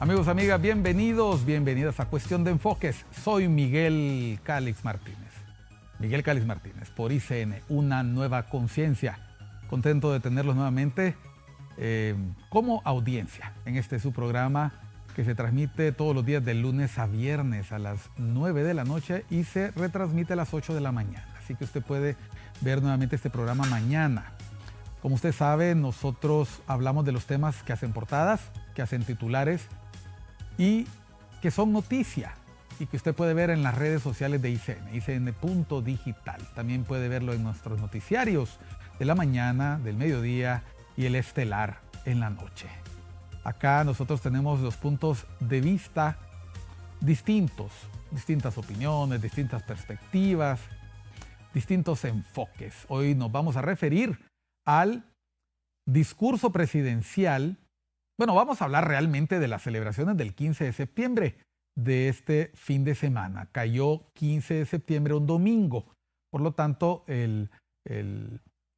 Amigos, amigas, bienvenidas a Cuestión de Enfoques. Soy Miguel Calix Martínez. Miguel Calix Martínez, por ICN, una nueva conciencia. Contento de tenerlos nuevamente como audiencia en este su programa que se transmite todos los días de lunes a viernes a las 9 de la noche y se retransmite a las 8 de la mañana. Así que usted puede ver nuevamente este programa mañana. Como usted sabe, nosotros hablamos de los temas que hacen portadas, que hacen titulares y que son noticia y que usted puede ver en las redes sociales de ICN, icn.digital. También puede verlo en nuestros noticiarios de la mañana, del mediodía y el estelar en la noche. Acá nosotros tenemos los puntos de vista distintos, distintas opiniones, distintas perspectivas, distintos enfoques. Hoy nos vamos a referir al discurso presidencial. Bueno, vamos a hablar realmente de las celebraciones del 15 de septiembre de este fin de semana. Cayó 15 de septiembre un domingo, por lo tanto,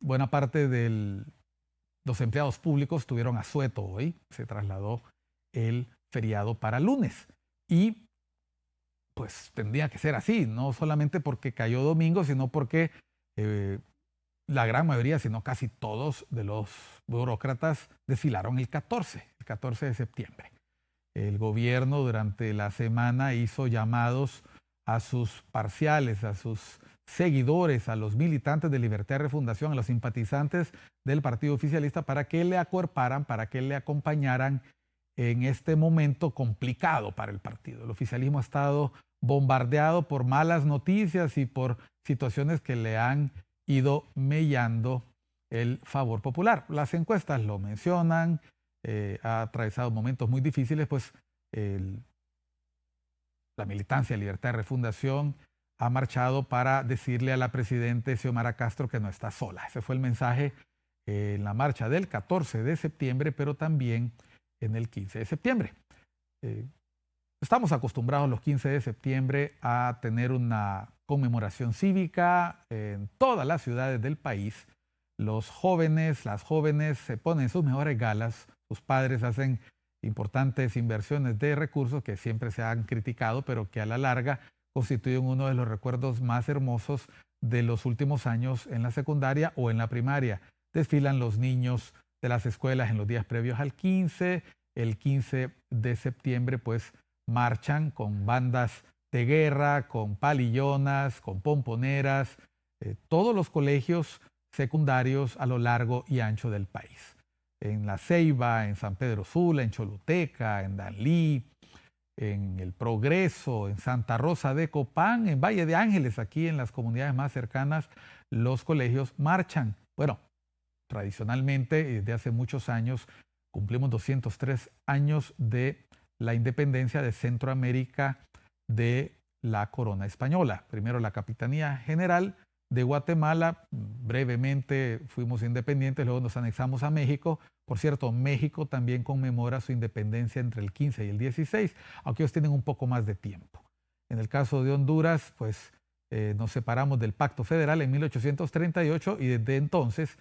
buena parte de los empleados públicos tuvieron asueto hoy. Se trasladó el feriado para lunes y pues tendría que ser así, no solamente porque cayó domingo, sino porque la gran mayoría, sino casi todos de los burócratas desfilaron el 14 de septiembre. El gobierno durante la semana hizo llamados a sus parciales, a sus seguidores, a los militantes de Libertad y Refundación, a los simpatizantes del partido oficialista para que le acuerparan, para que le acompañaran en este momento complicado para el partido. El oficialismo ha estado bombardeado por malas noticias y por situaciones que le han ido mellando el favor popular. Las encuestas lo mencionan, ha atravesado momentos muy difíciles, pues la militancia de Libertad y Refundación ha marchado para decirle a la presidenta Xiomara Castro que no está sola. Ese fue el mensaje en la marcha del 14 de septiembre, pero también en el 15 de septiembre. Estamos acostumbrados los 15 de septiembre a tener una conmemoración cívica en todas las ciudades del país. Los jóvenes, las jóvenes se ponen sus mejores galas, sus padres hacen importantes inversiones de recursos que siempre se han criticado, pero que a la larga constituyen uno de los recuerdos más hermosos de los últimos años en la secundaria o en la primaria. Desfilan los niños de las escuelas en los días previos al 15. El 15 de septiembre pues marchan con bandas de guerra, con palillonas, con pomponeras, todos los colegios secundarios a lo largo y ancho del país. En La Ceiba, en San Pedro Sula, en Choluteca, en Danlí, en El Progreso, en Santa Rosa de Copán, en Valle de Ángeles, aquí en las comunidades más cercanas, los colegios marchan. Bueno, tradicionalmente, desde hace muchos años, cumplimos 203 años de la independencia de Centroamérica de la corona española. Primero la Capitanía General de Guatemala, brevemente fuimos independientes, luego nos anexamos a México. Por cierto, México también conmemora su independencia entre el 15 y el 16, aunque ellos tienen un poco más de tiempo. En el caso de Honduras, pues nos separamos del Pacto Federal en 1838 y desde entonces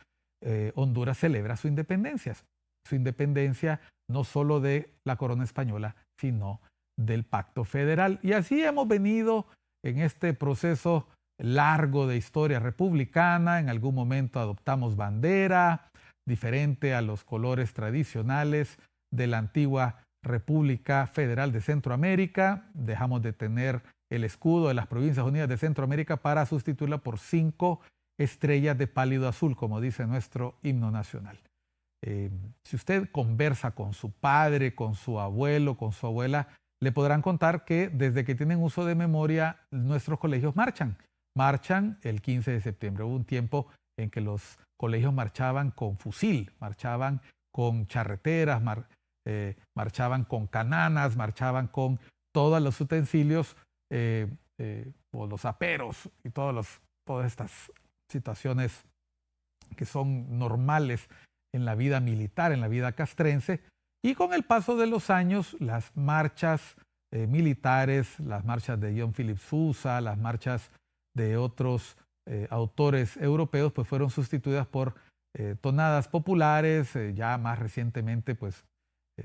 Honduras celebra su independencia no solo de la corona española, sino del Pacto Federal. Y así hemos venido en este proceso largo de historia republicana. En algún momento adoptamos bandera diferente a los colores tradicionales de la antigua República Federal de Centroamérica. Dejamos de tener el escudo de las Provincias Unidas de Centroamérica para sustituirla por 5 estrellas de pálido azul, como dice nuestro himno nacional. Si usted conversa con su padre, con su abuelo, con su abuela, le podrán contar que desde que tienen uso de memoria, nuestros colegios marchan el 15 de septiembre. Hubo un tiempo en que los colegios marchaban con fusil, marchaban con charreteras, marchaban con cananas, marchaban con todos los utensilios o los aperos y todas estas situaciones que son normales en la vida militar, en la vida castrense. Y con el paso de los años, las marchas militares, las marchas de John Philip Sousa, las marchas de otros autores europeos, pues fueron sustituidas por tonadas populares. Ya más recientemente, pues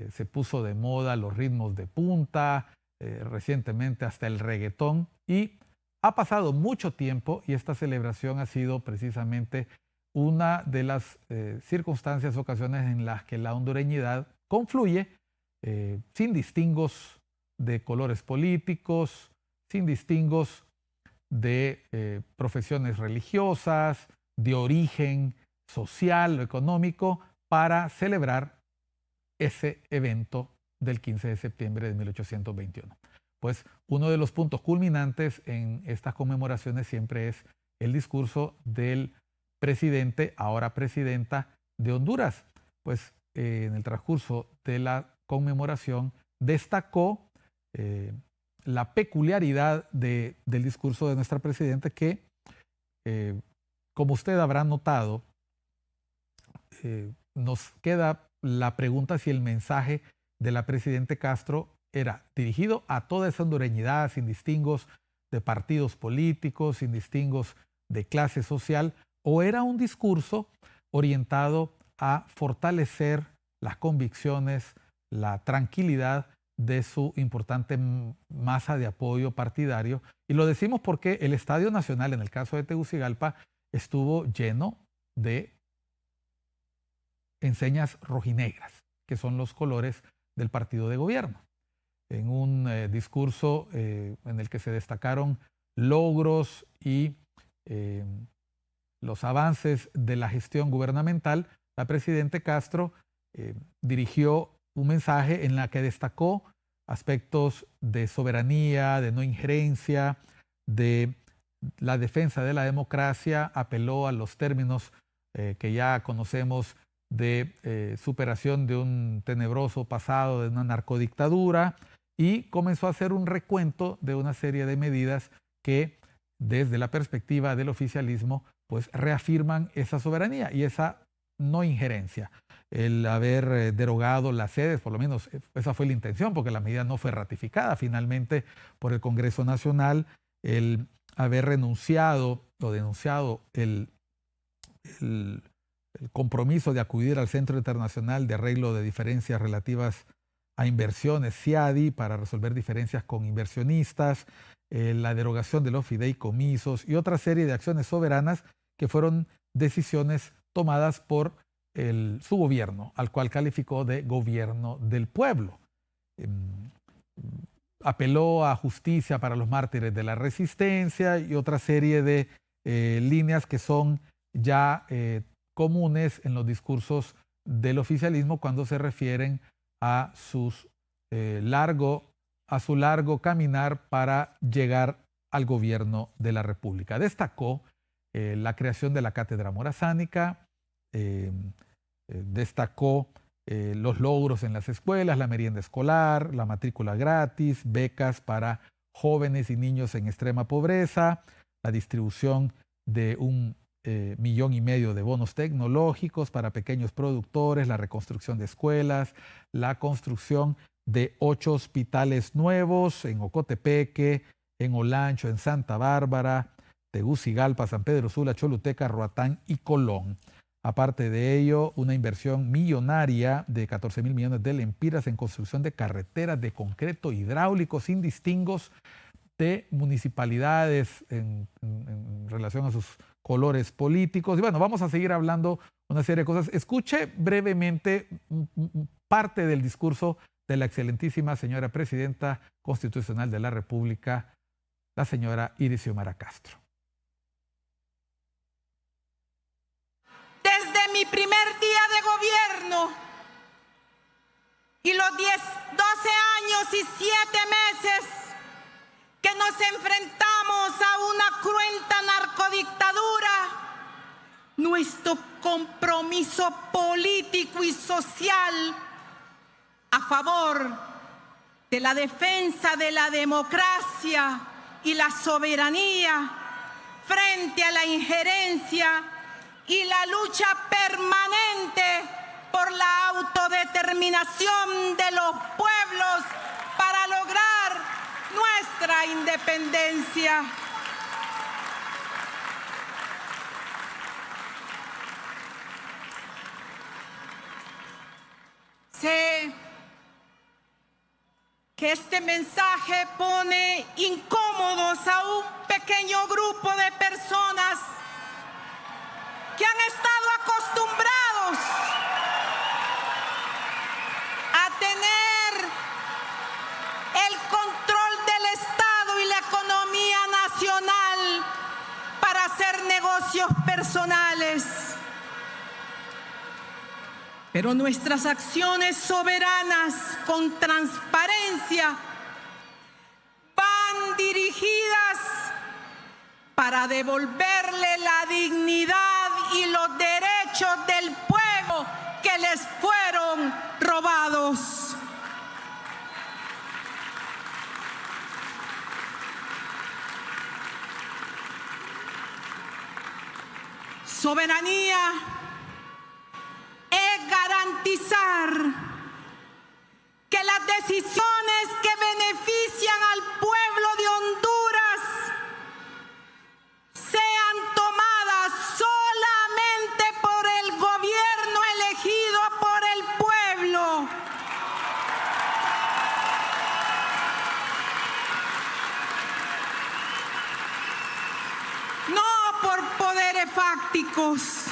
se puso de moda los ritmos de punta, recientemente hasta el reggaetón, y ha pasado mucho tiempo y esta celebración ha sido precisamente una de las circunstancias, ocasiones en las que la hondureñidad confluye sin distingos de colores políticos, sin distingos de profesiones religiosas, de origen social o económico, para celebrar ese evento del 15 de septiembre de 1821. Pues uno de los puntos culminantes en estas conmemoraciones siempre es el discurso del presidente, ahora presidenta de Honduras. Pues en el transcurso de la conmemoración destacó la peculiaridad del discurso de nuestra presidenta que, como usted habrá notado, nos queda la pregunta si el mensaje de la presidenta Castro era dirigido a toda esa hondureñidad, sin distingos de partidos políticos, sin distingos de clase social, o era un discurso orientado a fortalecer las convicciones, la tranquilidad de su importante masa de apoyo partidario. Y lo decimos porque el Estadio Nacional, en el caso de Tegucigalpa, estuvo lleno de enseñas rojinegras, que son los colores del partido de gobierno. En un discurso en el que se destacaron logros y los avances de la gestión gubernamental, la presidenta Castro dirigió un mensaje en la que destacó aspectos de soberanía, de no injerencia, de la defensa de la democracia, apeló a los términos que ya conocemos de superación de un tenebroso pasado, de una narcodictadura, y comenzó a hacer un recuento de una serie de medidas que desde la perspectiva del oficialismo pues reafirman esa soberanía y esa no injerencia. El haber derogado las sedes, por lo menos esa fue la intención, porque la medida no fue ratificada finalmente por el Congreso Nacional, el haber renunciado o denunciado el compromiso de acudir al Centro Internacional de Arreglo de Diferencias Relativas a Inversiones, CIADI, para resolver diferencias con inversionistas, la derogación de los fideicomisos y otra serie de acciones soberanas que fueron decisiones tomadas por su gobierno, al cual calificó de gobierno del pueblo. Apeló a justicia para los mártires de la resistencia y otra serie de líneas que son ya comunes en los discursos del oficialismo cuando se refieren a su largo caminar para llegar al gobierno de la República. Destacó la creación de la Cátedra Morazánica, destacó los logros en las escuelas, la merienda escolar, la matrícula gratis, becas para jóvenes y niños en extrema pobreza, la distribución de 1,5 millones de bonos tecnológicos para pequeños productores, la reconstrucción de escuelas, la construcción de 8 hospitales nuevos en Ocotepeque, en Olancho, en Santa Bárbara, Tegucigalpa, San Pedro Sula, Choluteca, Roatán y Colón. Aparte de ello, una inversión millonaria de 14,000 millones de lempiras en construcción de carreteras de concreto hidráulico sin distingos de municipalidades en relación a sus colores políticos. Y bueno, vamos a seguir hablando una serie de cosas. Escuche brevemente parte del discurso de la excelentísima señora presidenta constitucional de la República, la señora Iris Xiomara Castro. Desde mi primer día de gobierno y los 12 años y 7 meses que nos enfrentamos a una cruenta narcodictadura, nuestro compromiso político y social a favor de la defensa de la democracia y la soberanía frente a la injerencia y la lucha permanente por la autodeterminación de los pueblos para lograr nuestra independencia. Se que este mensaje pone incómodos a un pequeño grupo de personas que han estado acostumbrados a tener el control del Estado y la economía nacional para hacer negocios personales. Pero nuestras acciones soberanas con transparencia van dirigidas para devolverle la dignidad y los derechos del pueblo que les fueron robados. Soberanía es garantizar que las decisiones que benefician al pueblo de Honduras sean tomadas solamente por el gobierno elegido por el pueblo. No por poderes fácticos.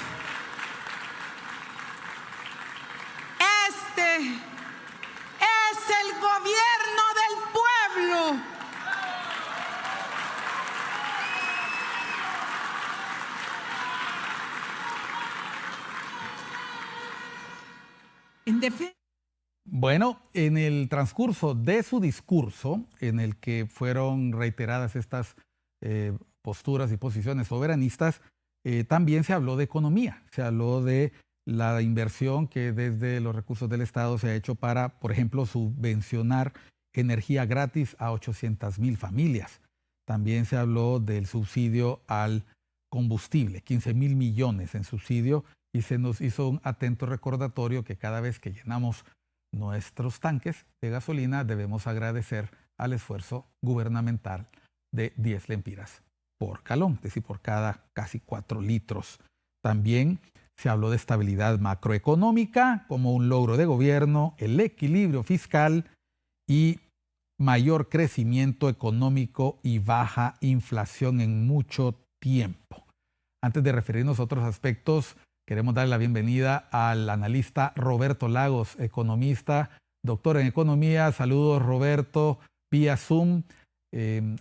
Este es el gobierno del pueblo. Bueno, en el transcurso de su discurso, en el que fueron reiteradas estas posturas y posiciones soberanistas, también se habló de economía, se habló de la inversión que desde los recursos del Estado se ha hecho para, por ejemplo, subvencionar energía gratis a 800,000 familias. También se habló del subsidio al combustible, 15,000 millones en subsidio, y se nos hizo un atento recordatorio que cada vez que llenamos nuestros tanques de gasolina debemos agradecer al esfuerzo gubernamental de 10 lempiras por galón, es decir, por cada casi 4 litros. También se habló de estabilidad macroeconómica como un logro de gobierno, el equilibrio fiscal y mayor crecimiento económico y baja inflación en mucho tiempo. Antes de referirnos a otros aspectos, queremos darle la bienvenida al analista Roberto Lagos, economista, doctor en economía. Saludos, Roberto, vía Zoom.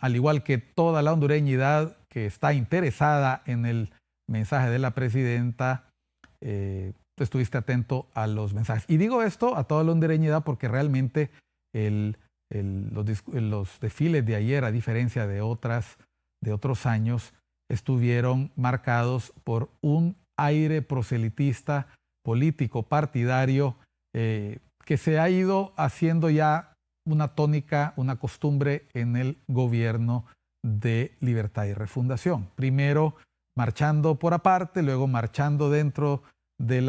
Al igual que toda la hondureñidad que está interesada en el mensaje de la presidenta, estuviste atento a los mensajes. Y digo esto a toda la hondureñidad porque realmente los desfiles de ayer, a diferencia de otros años, estuvieron marcados por un aire proselitista, político, partidario, que se ha ido haciendo ya una tónica, una costumbre en el gobierno de Libertad y Refundación. Primero marchando por aparte, luego marchando dentro de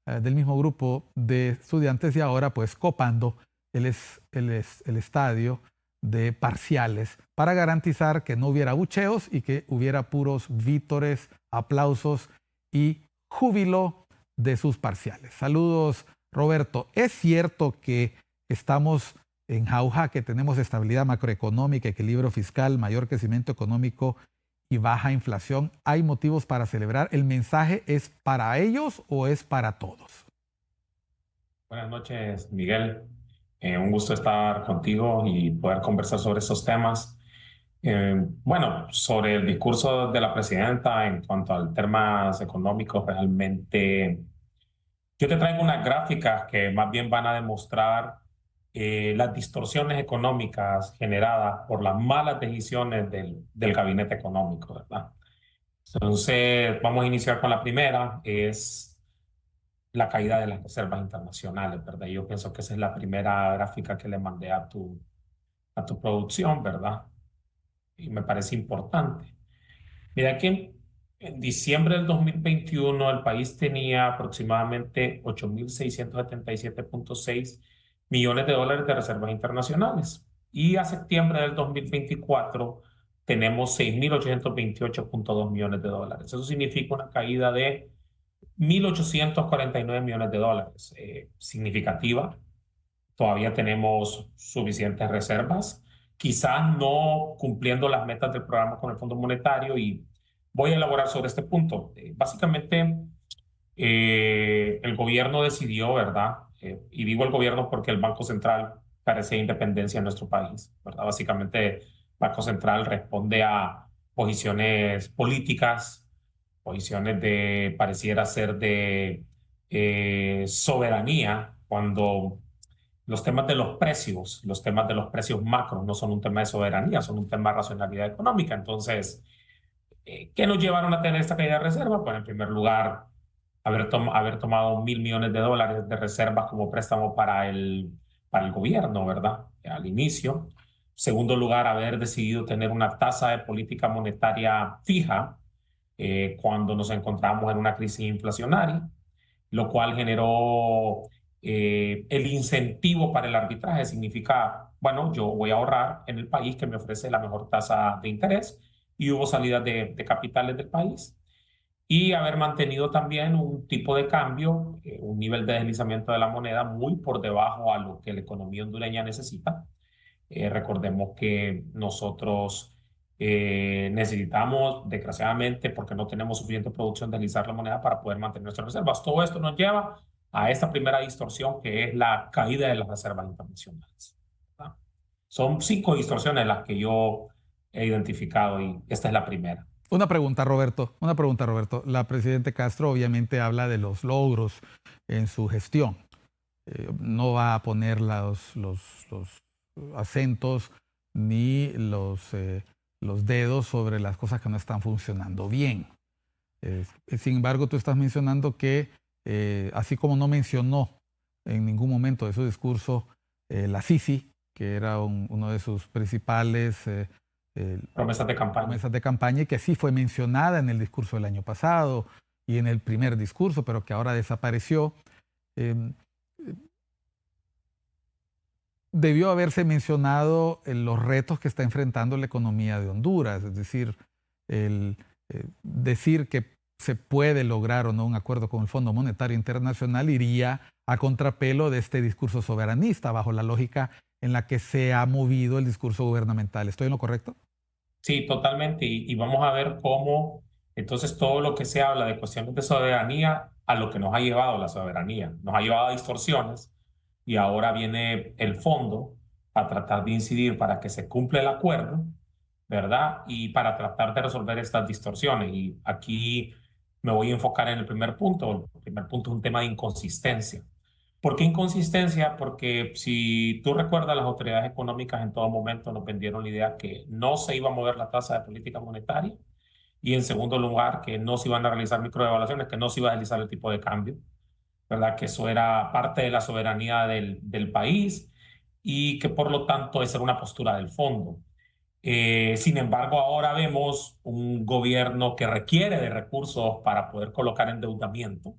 del mismo grupo de estudiantes y ahora pues copando el estadio de parciales para garantizar que no hubiera abucheos y que hubiera puros vítores, aplausos y júbilo de sus parciales. Saludos, Roberto. ¿Es cierto que estamos en jauja, que tenemos estabilidad macroeconómica, equilibrio fiscal, mayor crecimiento económico y baja inflación? ¿Hay motivos para celebrar? ¿El mensaje es para ellos o es para todos? Buenas noches, Miguel. Un gusto estar contigo y poder conversar sobre estos temas. Bueno, sobre el discurso de la presidenta en cuanto a temas económicos, realmente yo te traigo unas gráficas que más bien van a demostrar las distorsiones económicas generadas por las malas decisiones del gabinete económico, ¿verdad? Entonces, vamos a iniciar con la primera, es la caída de las reservas internacionales, ¿verdad? Yo pienso que esa es la primera gráfica que le mandé a tu producción, ¿verdad? Y me parece importante. Mira que en diciembre del 2021 el país tenía aproximadamente 8.677.6 millones de dólares de reservas internacionales. Y a septiembre del 2024 tenemos 6.828.2 millones de dólares. Eso significa una caída de 1.849 millones de dólares, significativa, todavía tenemos suficientes reservas, quizás no cumpliendo las metas del programa con el Fondo Monetario, y voy a elaborar sobre este punto. Básicamente, el gobierno decidió, ¿verdad? Y digo el gobierno porque el Banco Central carece de independencia en nuestro país, ¿verdad? Básicamente, el Banco Central responde a posiciones políticas, posiciones de, pareciera ser de soberanía, cuando los temas de los precios macros no son un tema de soberanía, son un tema de racionalidad económica. Entonces, ¿qué nos llevaron a tener esta caída de reserva? Pues en primer lugar, haber tomado $1.000 millones de reservas como préstamo para el gobierno, ¿verdad? Al inicio. Segundo lugar, haber decidido tener una tasa de política monetaria fija cuando nos encontramos en una crisis inflacionaria, lo cual generó el incentivo para el arbitraje. Significa, bueno, yo voy a ahorrar en el país que me ofrece la mejor tasa de interés, y hubo salidas de capitales del país. Y haber mantenido también un tipo de cambio, un nivel de deslizamiento de la moneda muy por debajo a lo que la economía hondureña necesita. Recordemos que nosotros necesitamos, desgraciadamente, porque no tenemos suficiente producción, deslizar la moneda para poder mantener nuestras reservas. Todo esto nos lleva a esta primera distorsión, que es la caída de las reservas internacionales, ¿verdad? Son 5 distorsiones las que yo he identificado, y esta es la primera. Una pregunta, Roberto. Una pregunta, Roberto. La presidenta Castro obviamente habla de los logros en su gestión. No va a poner los acentos ni los dedos sobre las cosas que no están funcionando bien. Sin embargo, tú estás mencionando que, así como no mencionó en ningún momento de su discurso la Sisi, que era uno de sus principales Promesas de campaña, y que sí fue mencionada en el discurso del año pasado y en el primer discurso, pero que ahora desapareció. Debió haberse mencionado los retos que está enfrentando la economía de Honduras, es decir, decir que se puede lograr o no un acuerdo con el Fondo Monetario Internacional iría a contrapelo de este discurso soberanista, bajo la lógica en la que se ha movido el discurso gubernamental. ¿Estoy en lo correcto? Sí, totalmente. Y vamos a ver cómo entonces todo lo que se habla de cuestiones de soberanía, a lo que nos ha llevado la soberanía, nos ha llevado a distorsiones, y ahora viene el fondo a tratar de incidir para que se cumpla el acuerdo, ¿verdad? Y para tratar de resolver estas distorsiones. Y aquí me voy a enfocar en el primer punto. El primer punto es un tema de inconsistencia. ¿Por qué inconsistencia? Porque si tú recuerdas, las autoridades económicas en todo momento nos vendieron la idea que no se iba a mover la tasa de política monetaria, y en segundo lugar que no se iban a realizar microdevaluaciones, que no se iba a deslizar el tipo de cambio, ¿verdad? Que eso era parte de la soberanía del país, y que por lo tanto esa era una postura del fondo. Sin embargo, ahora vemos un gobierno que requiere de recursos para poder colocar endeudamiento,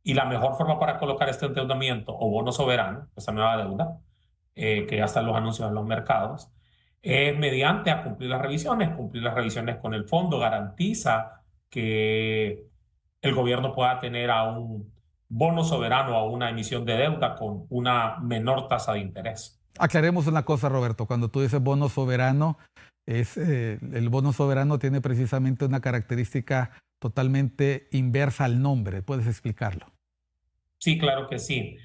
y la mejor forma para colocar este endeudamiento o bono soberano, esa nueva deuda, que ya están los anuncios en los mercados, es mediante a cumplir las revisiones. Cumplir las revisiones con el fondo garantiza que el gobierno pueda tener a un bono soberano, a una emisión de deuda con una menor tasa de interés. Aclaremos una cosa, Roberto. Cuando tú dices bono soberano, el bono soberano tiene precisamente una característica totalmente inversa al nombre. ¿Puedes explicarlo? Sí, claro que sí.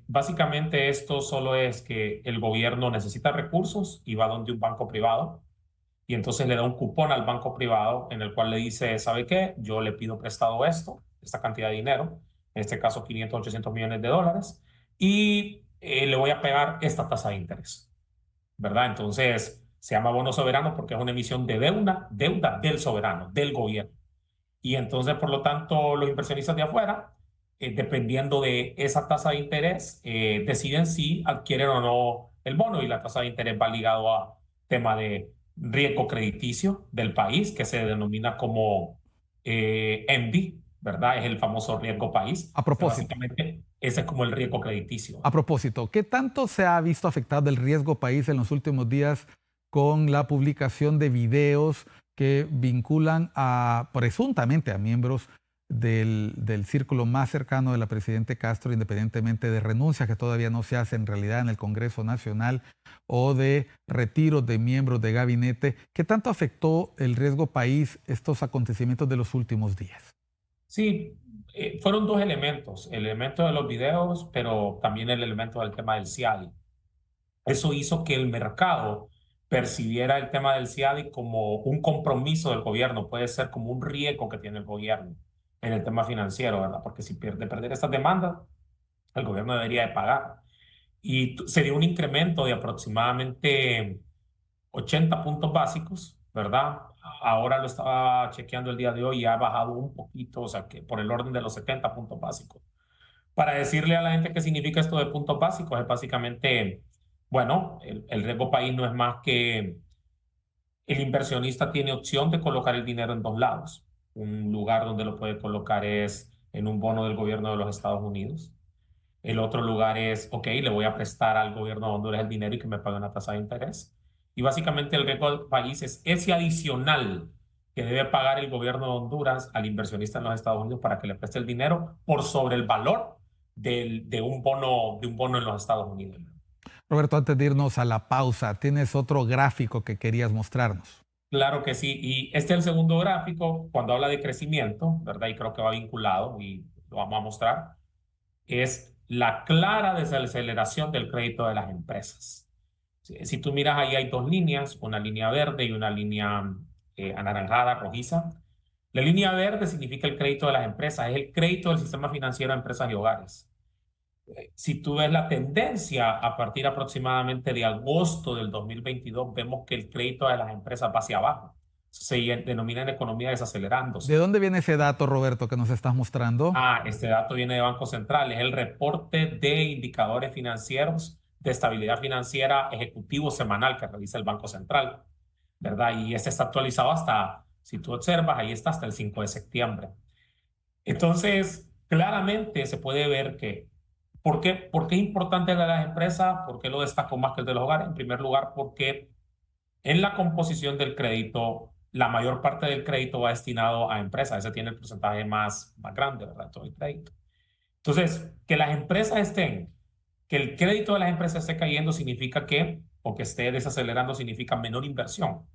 Básicamente esto solo es que el gobierno necesita recursos y va donde un banco privado, y entonces le da un cupón al banco privado en el cual le dice, ¿sabe qué? Yo le pido prestado esta cantidad de dinero, en este caso 500, 800 millones de dólares, y le voy a pegar esta tasa de interés, ¿verdad? Entonces se llama bono soberano porque es una emisión de deuda del soberano, del gobierno. Y entonces, por lo tanto, los inversionistas de afuera, dependiendo de esa tasa de interés, deciden si adquieren o no el bono, y la tasa de interés va ligado a tema de riesgo crediticio del país, que se denomina como ENVI, ¿verdad? Es el famoso riesgo país. A propósito. Básicamente, ese es como el riesgo crediticio. A propósito, ¿qué tanto se ha visto afectado el riesgo país en los últimos días con la publicación de videos que vinculan presuntamente a miembros del círculo más cercano de la presidenta Castro, independientemente de renuncias que todavía no se hacen en realidad en el Congreso Nacional o de retiros de miembros de gabinete. ¿Qué tanto afectó el riesgo país estos acontecimientos de los últimos días? Sí, fueron dos elementos, el elemento de los videos, pero también el elemento del tema del CIADI. Eso hizo que el mercado percibiera el tema del CIADI como un compromiso del gobierno, puede ser como un riesgo que tiene el gobierno en el tema financiero, ¿verdad? Porque si pierde perder estas demandas, el gobierno debería de pagar. Y se dio un incremento de aproximadamente 80 puntos básicos, ¿verdad? Ahora lo estaba chequeando el día de hoy y ha bajado un poquito, o sea, que por el orden de los 70 puntos básicos. Para decirle a la gente qué significa esto de puntos básicos, es básicamente, bueno, el riesgo país no es más que el inversionista tiene opción de colocar el dinero en dos lados. Un lugar donde lo puede colocar es en un bono del gobierno de los Estados Unidos. El otro lugar es, ok, le voy a prestar al gobierno de Honduras el dinero y que me pague una tasa de interés. Y básicamente el riesgo del país es ese adicional que debe pagar el gobierno de Honduras al inversionista en los Estados Unidos para que le preste el dinero por sobre el valor de un bono en los Estados Unidos. Roberto, antes de irnos a la pausa, ¿tienes otro gráfico que querías mostrarnos? Claro que sí, y este es el segundo gráfico cuando habla de crecimiento, ¿verdad? Y creo que va vinculado y lo vamos a mostrar. Es la clara desaceleración del crédito de las empresas. Si tú miras ahí hay dos líneas, una línea verde y una línea anaranjada, rojiza. La línea verde significa el crédito de las empresas, es el crédito del sistema financiero a empresas y hogares. Si tú ves la tendencia a partir aproximadamente de agosto del 2022, vemos que el crédito de las empresas va hacia abajo. Se denomina en economía desacelerándose. ¿De dónde viene ese dato, Roberto, que nos estás mostrando? Este dato viene de Banco Central, es el reporte de indicadores financieros de estabilidad financiera ejecutivo semanal que realiza el Banco Central, ¿verdad? Y este está actualizado hasta, si tú observas, ahí está hasta el 5 de septiembre. Entonces, claramente se puede ver que, por qué es importante el de las empresas? ¿Por qué lo destaco más que el de los hogares? En primer lugar, porque en la composición del crédito, la mayor parte del crédito va destinado a empresas. Ese tiene el porcentaje más grande, ¿verdad? Todo el crédito. Entonces, que las empresas que el crédito de las empresas esté cayendo significa que, o que esté desacelerando significa menor inversión.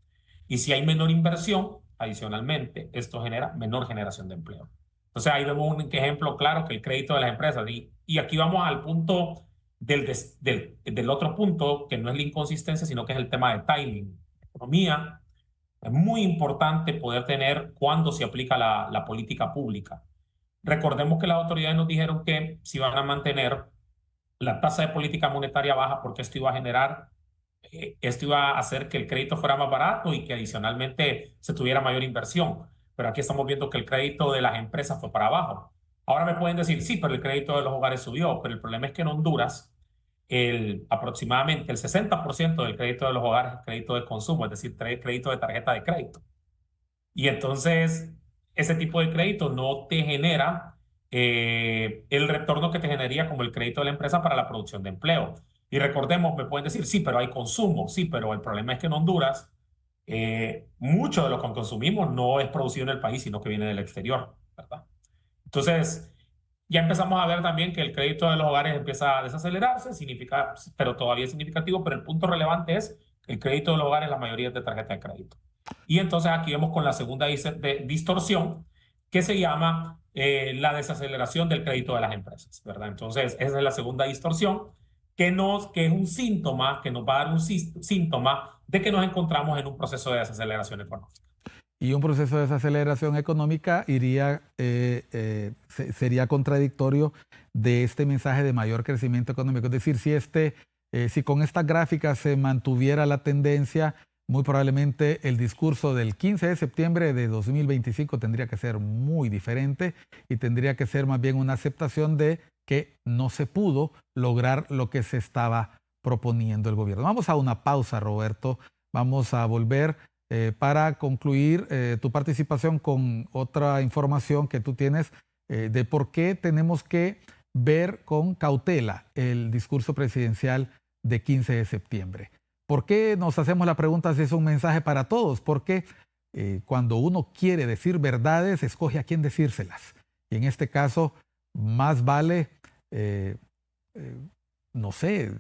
Y si hay menor inversión, adicionalmente, esto genera menor generación de empleo. Entonces, ahí vemos un ejemplo claro que el crédito de las empresas, y aquí vamos al punto del otro punto, que no es la inconsistencia, sino que es el tema de timing. Economía, es muy importante poder tener cuándo se aplica la política pública. Recordemos que las autoridades nos dijeron que si van a mantener la tasa de política monetaria baja porque esto iba a hacer que el crédito fuera más barato y que adicionalmente se tuviera mayor inversión. Pero aquí estamos viendo que el crédito de las empresas fue para abajo. Ahora me pueden decir, sí, pero el crédito de los hogares subió, pero el problema es que en Honduras aproximadamente el 60% del crédito de los hogares es crédito de consumo, es decir, crédito de tarjeta de crédito. Y entonces ese tipo de crédito no te genera el retorno que te generaría como el crédito de la empresa para la producción de empleo. Y recordemos, me pueden decir, sí, pero hay consumo, sí, pero el problema es que en Honduras mucho de lo que consumimos no es producido en el país, sino que viene del exterior, ¿verdad? Entonces, ya empezamos a ver también que el crédito de los hogares empieza a desacelerarse, pero todavía es significativo, pero el punto relevante es que el crédito de los hogares, la mayoría es de tarjeta de crédito. Y entonces aquí vemos con la segunda distorsión, que se llama la desaceleración del crédito de las empresas, ¿verdad? Entonces, esa es la segunda distorsión, que es un síntoma, que nos va a dar un síntoma de que nos encontramos en un proceso de desaceleración económica. Y un proceso de desaceleración económica sería contradictorio de este mensaje de mayor crecimiento económico. Es decir, si con estas gráficas se mantuviera la tendencia, muy probablemente el discurso del 15 de septiembre de 2025 tendría que ser muy diferente y tendría que ser más bien una aceptación de que no se pudo lograr lo que se estaba proponiendo el gobierno. Vamos a una pausa, Roberto. Vamos a volver para concluir tu participación con otra información que tú tienes de por qué tenemos que ver con cautela el discurso presidencial de 15 de septiembre. ¿Por qué nos hacemos la pregunta si es un mensaje para todos? Porque cuando uno quiere decir verdades, escoge a quién decírselas. Y en este caso, más vale, no sé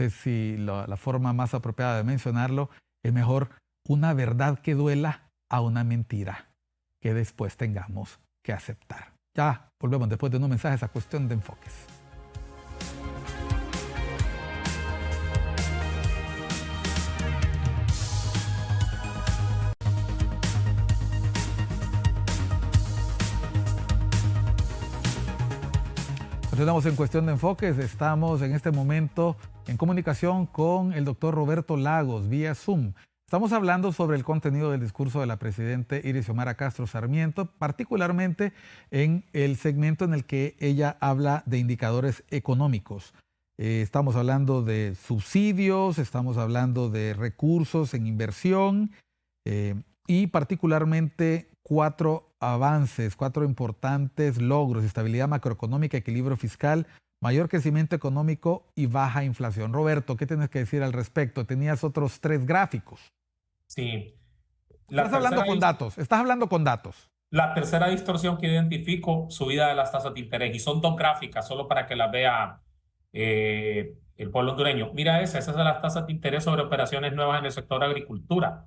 si la forma más apropiada de mencionarlo, es mejor una verdad que duela a una mentira que después tengamos que aceptar. Ya volvemos después de unos mensajes a Cuestión de Enfoques. Continuamos en Cuestión de Enfoques. Estamos en este momento en comunicación con el doctor Roberto Lagos vía Zoom. Estamos hablando sobre el contenido del discurso de la presidenta Iris Xiomara Castro Sarmiento, particularmente en el segmento en el que ella habla de indicadores económicos. Estamos hablando de subsidios, estamos hablando de recursos en inversión y particularmente 4 avances, 4 importantes logros: estabilidad macroeconómica, equilibrio fiscal, mayor crecimiento económico y baja inflación. Roberto, ¿qué tienes que decir al respecto? Tenías otros 3 gráficos. Sí. Estás hablando con datos. La tercera distorsión que identifico, subida de las tasas de interés. Y son 2 gráficas, solo para que las vea el pueblo hondureño. Mira esas son las tasas de interés sobre operaciones nuevas en el sector agricultura.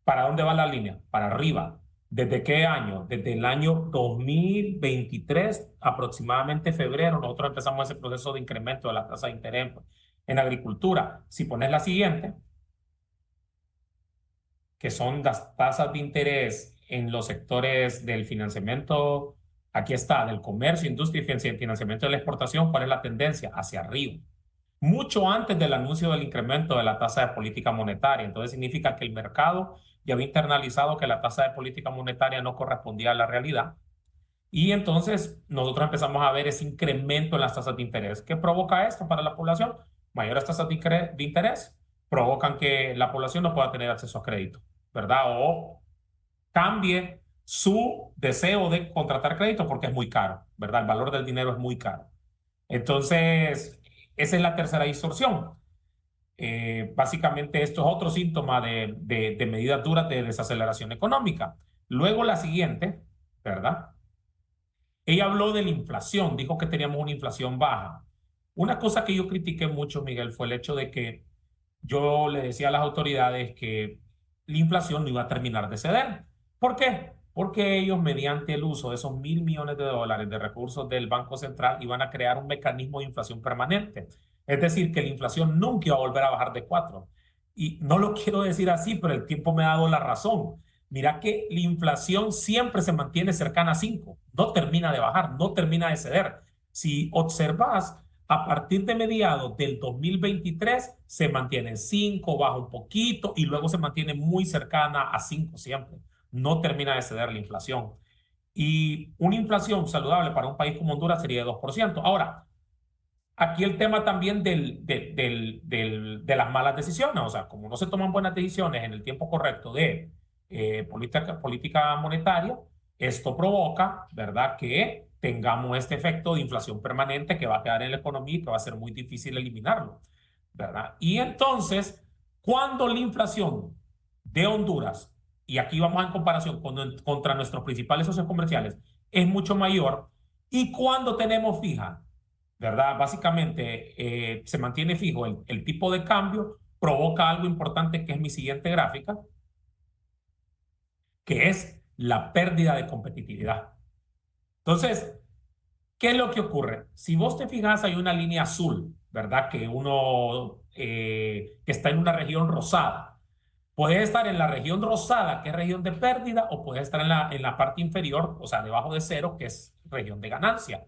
¿Para dónde va la línea? Para arriba. ¿Desde qué año? Desde el año 2023, aproximadamente febrero, nosotros empezamos ese proceso de incremento de la tasa de interés en agricultura. Si pones la siguiente, que son las tasas de interés en los sectores del financiamiento, aquí está, del comercio, industria y financiamiento de la exportación, ¿cuál es la tendencia? Hacia arriba. Mucho antes del anuncio del incremento de la tasa de política monetaria. Entonces significa que el mercado ya había internalizado que la tasa de política monetaria no correspondía a la realidad. Y entonces nosotros empezamos a ver ese incremento en las tasas de interés. ¿Qué provoca esto para la población? Mayores tasas de interés provocan que la población no pueda tener acceso a crédito, ¿verdad? O cambie su deseo de contratar crédito porque es muy caro, ¿verdad? El valor del dinero es muy caro. Entonces, esa es la tercera distorsión. Básicamente esto es otro síntoma de medidas duras de desaceleración económica. Luego la siguiente, ¿verdad? Ella habló de la inflación, dijo que teníamos una inflación baja. Una cosa que yo critiqué mucho, Miguel, fue el hecho de que yo le decía a las autoridades que la inflación no iba a terminar de ceder. ¿Por qué? Porque ellos, mediante el uso de esos $1.000 millones de recursos del Banco Central, iban a crear un mecanismo de inflación permanente. Es decir, que la inflación nunca iba a volver a bajar de 4. Y no lo quiero decir así, pero el tiempo me ha dado la razón. Mira que la inflación siempre se mantiene cercana a 5. No termina de bajar, no termina de ceder. Si observas, a partir de mediados del 2023 se mantiene en 5, baja un poquito y luego se mantiene muy cercana a 5 siempre. No termina de ceder la inflación. Y una inflación saludable para un país como Honduras sería de 2%. Ahora, aquí el tema también de las malas decisiones. O sea, como no se toman buenas decisiones en el tiempo correcto de política monetaria, esto provoca, ¿verdad?, que tengamos este efecto de inflación permanente que va a quedar en la economía y que va a ser muy difícil eliminarlo, ¿verdad? Y entonces, cuando la inflación de Honduras, y aquí vamos en comparación contra nuestros principales socios comerciales, es mucho mayor, y cuando tenemos fija, ¿verdad? Básicamente se mantiene fijo el tipo de cambio, provoca algo importante que es mi siguiente gráfica, que es la pérdida de competitividad. Entonces, ¿qué es lo que ocurre? Si vos te fijas, hay una línea azul, ¿verdad? Que está en una región rosada. Puede estar en la región rosada, que es región de pérdida, o puede estar en la parte inferior, o sea, debajo de 0, que es región de ganancia.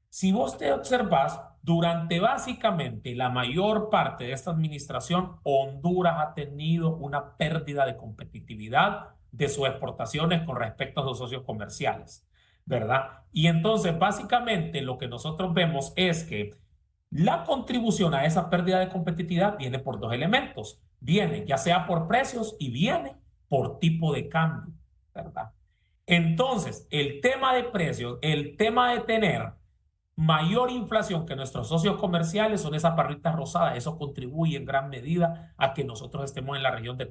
Si vos te observas, durante básicamente la mayor parte de esta administración, Honduras ha tenido una pérdida de competitividad de sus exportaciones con respecto a sus socios comerciales, ¿verdad? Y entonces, básicamente, lo que nosotros vemos es que la contribución a esa pérdida de competitividad viene por 2 elementos. Viene ya sea por precios y viene por tipo de cambio, ¿verdad? Entonces, el tema de precios, el tema de tener mayor inflación que nuestros socios comerciales son esas barritas rosadas. Eso contribuye en gran medida a que nosotros estemos en la región de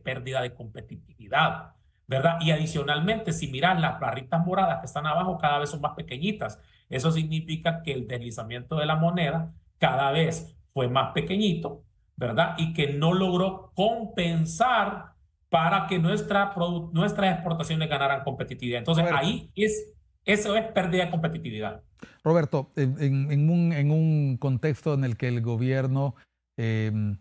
pérdida de competitividad, ¿verdad? Y adicionalmente, si miras las barritas moradas que están abajo, cada vez son más pequeñitas. Eso significa que el deslizamiento de la moneda cada vez fue más pequeñito, ¿verdad? Y que no logró compensar para que nuestras exportaciones ganaran competitividad. Entonces, Roberto, eso es pérdida de competitividad. Roberto, en un contexto en el que el gobierno eh,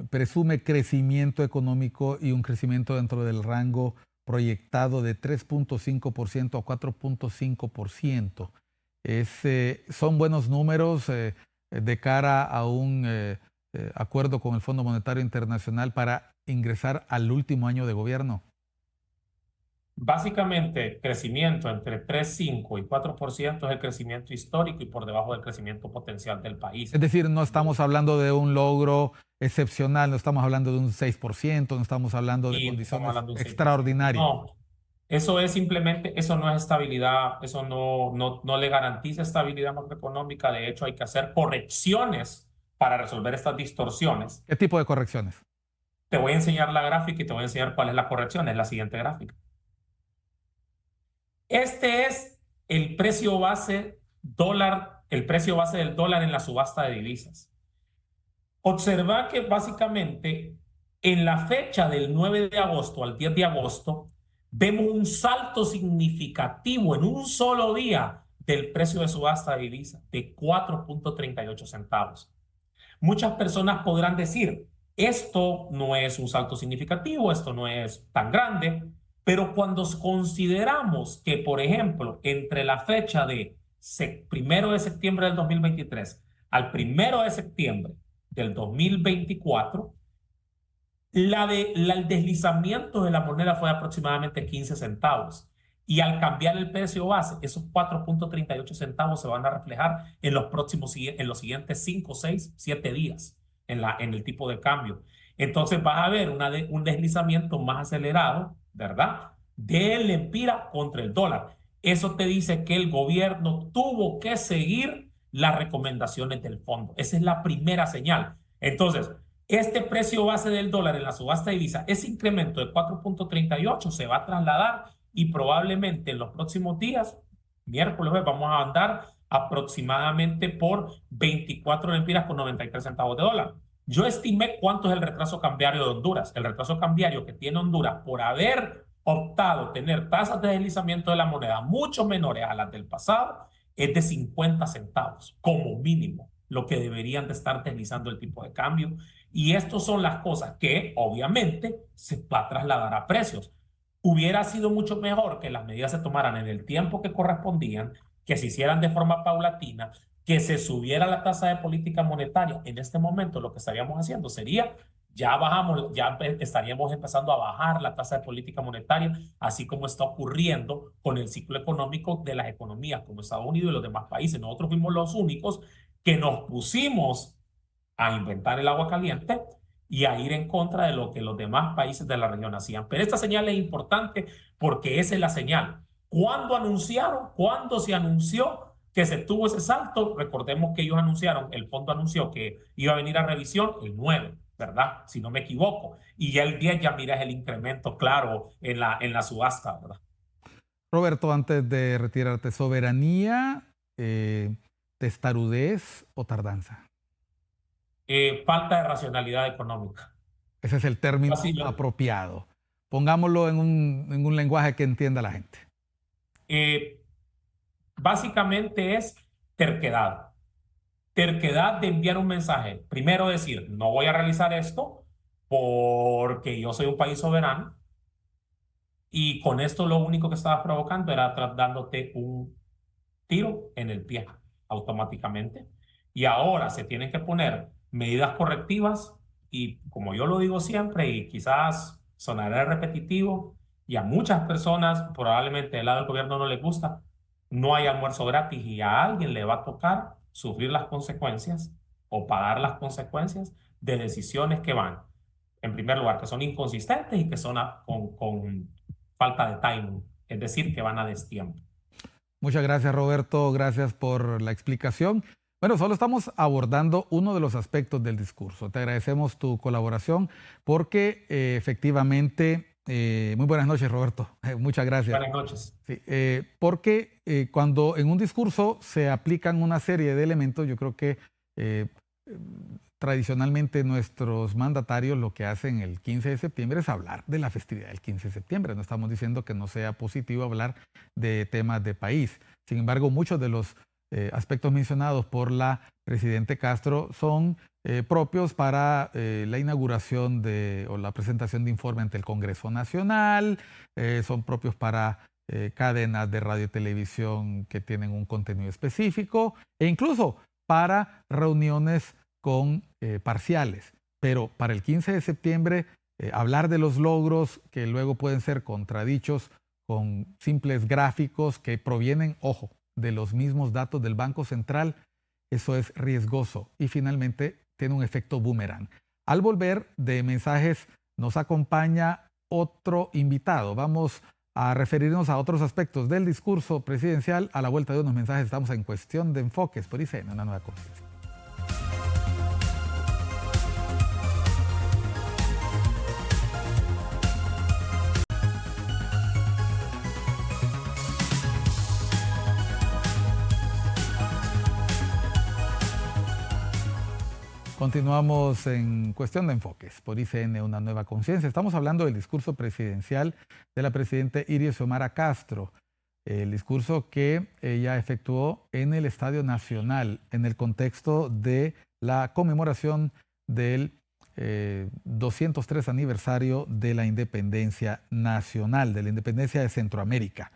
presume crecimiento económico y un crecimiento dentro del rango proyectado de 3.5% a 4.5%, son buenos números de cara a un acuerdo con el Fondo Monetario Internacional para ingresar al último año de gobierno. Básicamente, crecimiento entre 3,5 y 4% es el crecimiento histórico y por debajo del crecimiento potencial del país. Es decir, no estamos hablando de un logro excepcional, no estamos hablando de un 6%, no estamos hablando de condiciones extraordinarias. No, eso es simplemente, eso no es estabilidad, eso no le garantiza estabilidad macroeconómica. De hecho, hay que hacer correcciones para resolver estas distorsiones. ¿Qué tipo de correcciones? Te voy a enseñar la gráfica y te voy a enseñar cuál es la corrección. Es la siguiente gráfica. Este es el precio base del dólar en la subasta de divisas. Observa que básicamente en la fecha del 9 de agosto al 10 de agosto vemos un salto significativo en un solo día del precio de subasta de divisas de 4.38 centavos. Muchas personas podrán decir, esto no es un salto significativo, esto no es tan grande, pero cuando consideramos que, por ejemplo, entre la fecha de 1 de septiembre del 2023 al 1 de septiembre del 2024, el deslizamiento de la moneda fue de aproximadamente 15 centavos. Y al cambiar el precio base, esos 4.38 centavos se van a reflejar en los siguientes 5, 6, 7 días en el tipo de cambio. Entonces vas a ver un deslizamiento más acelerado, ¿verdad?, del empira contra el dólar. Eso te dice que el gobierno tuvo que seguir las recomendaciones del fondo. Esa es la primera señal. Entonces, este precio base del dólar en la subasta de divisas, ese incremento de 4.38 se va a trasladar y probablemente en los próximos días, miércoles, vamos a andar aproximadamente por 24 lempiras con 93 centavos de dólar. Yo estimé cuánto es el retraso cambiario de Honduras. El retraso cambiario que tiene Honduras por haber optado tener tasas de deslizamiento de la moneda mucho menores a las del pasado es de 50 centavos como mínimo, lo que deberían de estar deslizando el tipo de cambio. Y estas son las cosas que obviamente se va a trasladar a precios. Hubiera sido mucho mejor que las medidas se tomaran en el tiempo que correspondían, que se hicieran de forma paulatina, que se subiera la tasa de política monetaria. En este momento lo que estaríamos haciendo sería, ya estaríamos empezando a bajar la tasa de política monetaria, así como está ocurriendo con el ciclo económico de las economías como Estados Unidos y los demás países. Nosotros fuimos los únicos que nos pusimos a inventar el agua caliente y a ir en contra de lo que los demás países de la región hacían. Pero esta señal es importante porque esa es la señal. ¿Cuándo se anunció que se tuvo ese salto? Recordemos que ellos anunciaron, el fondo anunció que iba a venir a revisión el 9, ¿verdad? Si no me equivoco. Y ya el 10 ya miras el incremento claro en la subasta, ¿verdad? Roberto, antes de retirarte, ¿soberanía, testarudez o tardanza? Falta de racionalidad económica. Ese es el término apropiado. Pongámoslo en un lenguaje que entienda la gente. Básicamente es terquedad. Terquedad de enviar un mensaje. Primero decir, no voy a realizar esto porque yo soy un país soberano. Y con esto lo único que estabas provocando era dándote un tiro en el pie automáticamente. Y ahora se tienen que poner medidas correctivas y, como yo lo digo siempre, y quizás sonará repetitivo, y a muchas personas probablemente del lado del gobierno no les gusta, no hay almuerzo gratis y a alguien le va a tocar sufrir las consecuencias o pagar las consecuencias de decisiones que van, en primer lugar, que son inconsistentes y que son con falta de timing, es decir, que van a destiempo. Muchas gracias, Roberto. Gracias por la explicación. Bueno, solo estamos abordando uno de los aspectos del discurso. Te agradecemos tu colaboración porque efectivamente Muy buenas noches, Roberto. Muchas gracias. Buenas noches. Sí, porque cuando en un discurso se aplican una serie de elementos, yo creo que eh, tradicionalmente nuestros mandatarios lo que hacen el 15 de septiembre es hablar de la festividad del 15 de septiembre. No estamos diciendo que no sea positivo hablar de temas de país. Sin embargo, muchos de los aspectos mencionados por la presidente Castro son propios para la inauguración o la presentación de informe ante el Congreso Nacional, son propios para cadenas de radio y televisión que tienen un contenido específico e incluso para reuniones con parciales. Pero para el 15 de septiembre, hablar de los logros que luego pueden ser contradichos con simples gráficos que provienen, ojo, de los mismos datos del Banco Central, eso es riesgoso y finalmente tiene un efecto boomerang. Al volver de mensajes nos acompaña otro invitado. Vamos a referirnos a otros aspectos del discurso presidencial. A la vuelta de unos mensajes estamos en Cuestión de Enfoques por ICN, una nueva conciencia. Continuamos en Cuestión de Enfoques por ICN, una nueva conciencia. Estamos hablando del discurso presidencial de la presidenta Iris Xiomara Castro, el discurso que ella efectuó en el Estadio Nacional en el contexto de la conmemoración del 203 aniversario de la independencia nacional, de la independencia de Centroamérica.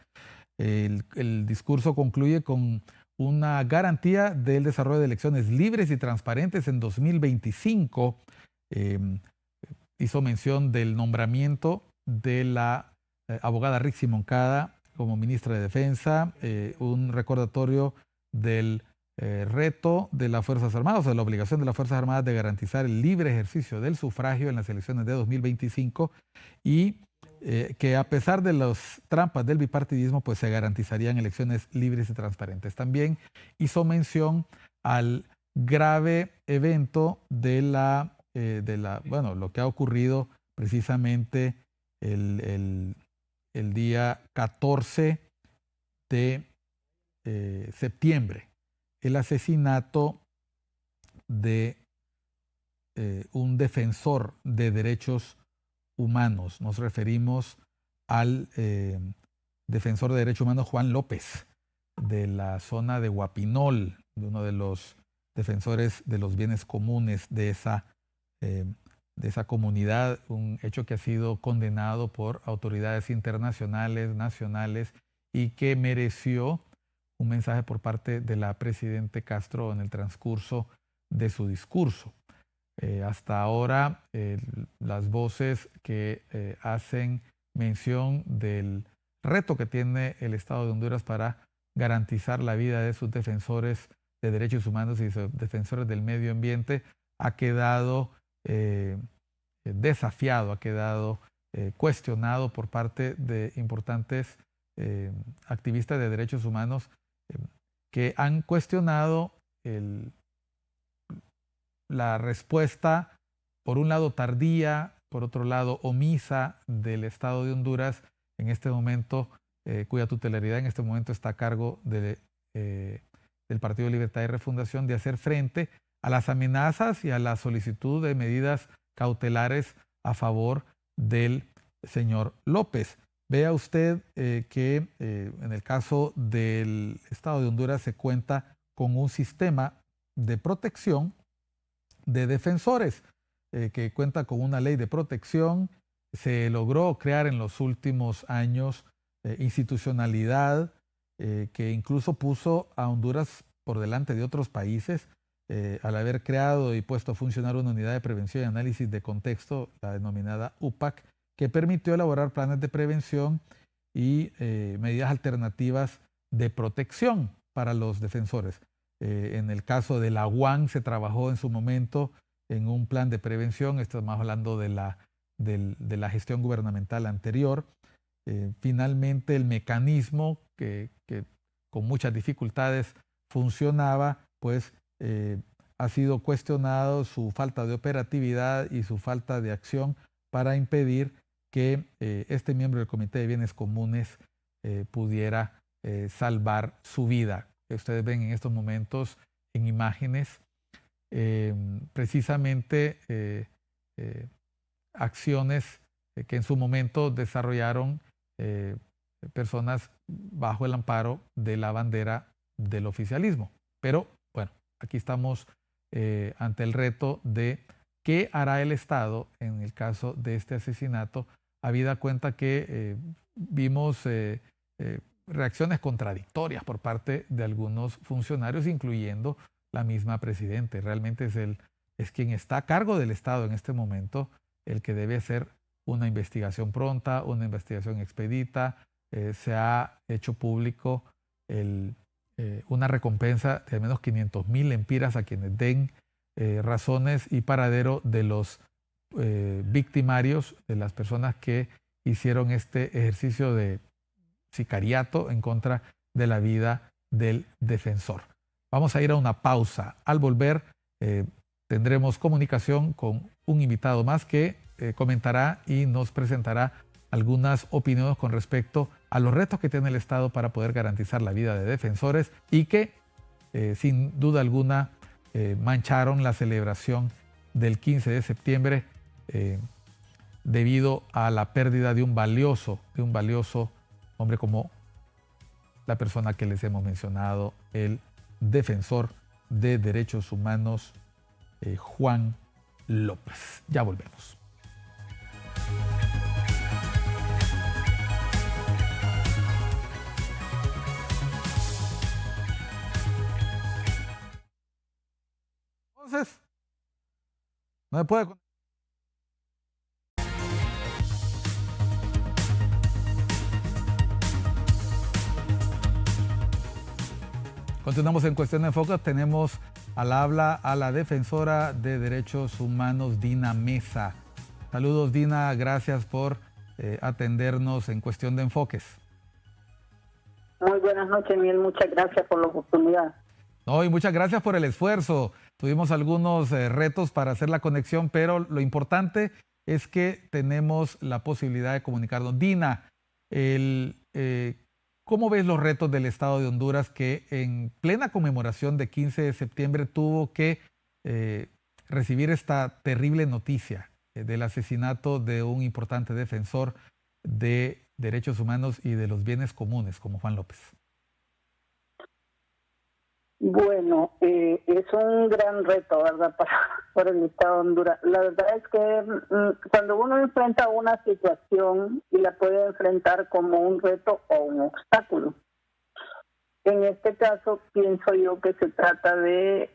El discurso concluye con una garantía del desarrollo de elecciones libres y transparentes en 2025. Hizo mención del nombramiento de la abogada Rixi Moncada como ministra de Defensa, un recordatorio del reto de las Fuerzas Armadas, o de la obligación de las Fuerzas Armadas de garantizar el libre ejercicio del sufragio en las elecciones de 2025 y que a pesar de las trampas del bipartidismo, pues se garantizarían elecciones libres y transparentes. También hizo mención al grave evento lo que ha ocurrido precisamente el día 14 de septiembre, el asesinato de un defensor de derechos humanos. Nos referimos al defensor de derechos humanos Juan López, de la zona de Guapinol, de uno de los defensores de los bienes comunes de esa comunidad, un hecho que ha sido condenado por autoridades internacionales, nacionales, y que mereció un mensaje por parte de la presidenta Castro en el transcurso de su discurso. Hasta ahora, las voces que hacen mención del reto que tiene el Estado de Honduras para garantizar la vida de sus defensores de derechos humanos y sus defensores del medio ambiente ha quedado desafiado, ha quedado cuestionado por parte de importantes activistas de derechos humanos que han cuestionado la respuesta, por un lado tardía, por otro lado omisa del Estado de Honduras en este momento, cuya tutelaridad en este momento está a cargo del Partido de Libertad y Refundación, de hacer frente a las amenazas y a la solicitud de medidas cautelares a favor del señor López. Vea usted que en el caso del Estado de Honduras se cuenta con un sistema de protección de defensores que cuenta con una ley de protección. Se logró crear en los últimos años institucionalidad que incluso puso a Honduras por delante de otros países al haber creado y puesto a funcionar una unidad de prevención y análisis de contexto, la denominada UPAC, que permitió elaborar planes de prevención y medidas alternativas de protección para los defensores. En el caso de la UAN se trabajó en su momento en un plan de prevención, estamos hablando de la gestión gubernamental anterior. Finalmente el mecanismo que con muchas dificultades funcionaba, pues ha sido cuestionado su falta de operatividad y su falta de acción para impedir que este miembro del Comité de Bienes Comunes pudiera salvar su vida. Ustedes ven en estos momentos en imágenes precisamente acciones que en su momento desarrollaron personas bajo el amparo de la bandera del oficialismo. Pero bueno, aquí estamos ante el reto de qué hará el Estado en el caso de este asesinato, habida cuenta que vimos reacciones contradictorias por parte de algunos funcionarios, incluyendo la misma presidenta. Realmente es quien está a cargo del Estado en este momento el que debe hacer una investigación pronta, una investigación expedita. Se ha hecho público una recompensa de al menos 500,000 lempiras a quienes den razones y paradero de los victimarios, de las personas que hicieron este ejercicio de sicariato en contra de la vida del defensor. Vamos a ir a una pausa. Al volver tendremos comunicación con un invitado más que comentará y nos presentará algunas opiniones con respecto a los retos que tiene el Estado para poder garantizar la vida de defensores y que sin duda alguna mancharon la celebración del 15 de septiembre debido a la pérdida de un valioso hombre como la persona que les hemos mencionado, el defensor de derechos humanos Juan López. Ya volvemos. Entonces, no se puede. Continuamos en Cuestión de Enfoque. Tenemos al habla a la defensora de derechos humanos, Dina Mesa. Saludos, Dina. Gracias por atendernos en Cuestión de Enfoques. Muy buenas noches, Miguel. Muchas gracias por la oportunidad. No, y muchas gracias por el esfuerzo. Tuvimos algunos retos para hacer la conexión, pero lo importante es que tenemos la posibilidad de comunicarnos. Dina, ¿cómo ves los retos del Estado de Honduras que en plena conmemoración de 15 de septiembre tuvo que recibir esta terrible noticia del asesinato de un importante defensor de derechos humanos y de los bienes comunes como Juan López? Bueno, es un gran reto, ¿verdad?, para el Estado de Honduras. La verdad es que cuando uno enfrenta una situación y la puede enfrentar como un reto o un obstáculo, en este caso pienso yo que se trata de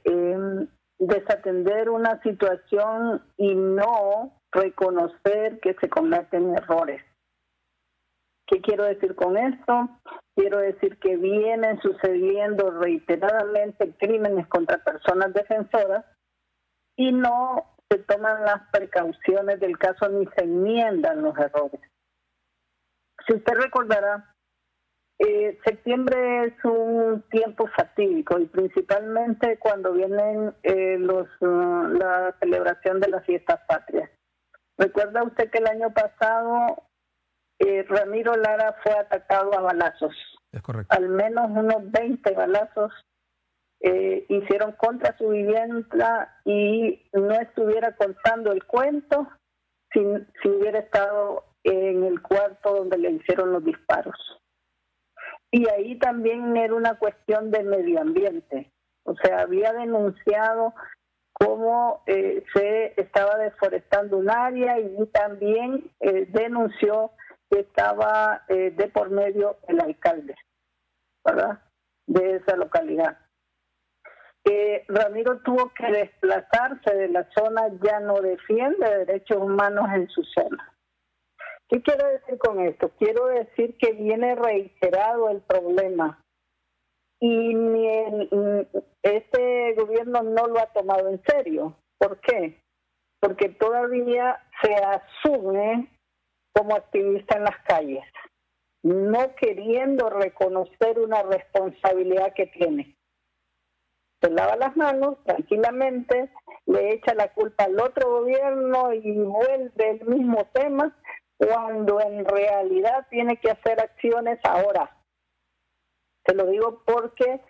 desatender una situación y no reconocer que se cometen errores. ¿Qué quiero decir con esto? Quiero decir que vienen sucediendo reiteradamente crímenes contra personas defensoras y no se toman las precauciones del caso ni se enmiendan los errores. Si usted recordará, septiembre es un tiempo fatídico y principalmente cuando vienen la celebración de las fiestas patrias. ¿Recuerda usted que el año pasado Ramiro Lara fue atacado a balazos? Es correcto. Al menos unos 20 balazos hicieron contra su vivienda y no estuviera contando el cuento si hubiera estado en el cuarto donde le hicieron los disparos. Y ahí también era una cuestión de medio ambiente. O sea, había denunciado cómo se estaba deforestando un área y también denunció que estaba de por medio el alcalde, ¿verdad?, de esa localidad. Ramiro tuvo que desplazarse de la zona, ya no defiende derechos humanos en su zona. ¿Qué quiero decir con esto? Quiero decir que viene reiterado el problema y este gobierno no lo ha tomado en serio. ¿Por qué? Porque todavía se asume como activista en las calles, no queriendo reconocer una responsabilidad que tiene. Se lava las manos tranquilamente, le echa la culpa al otro gobierno y vuelve el mismo tema, cuando en realidad tiene que hacer acciones ahora. Te lo digo porque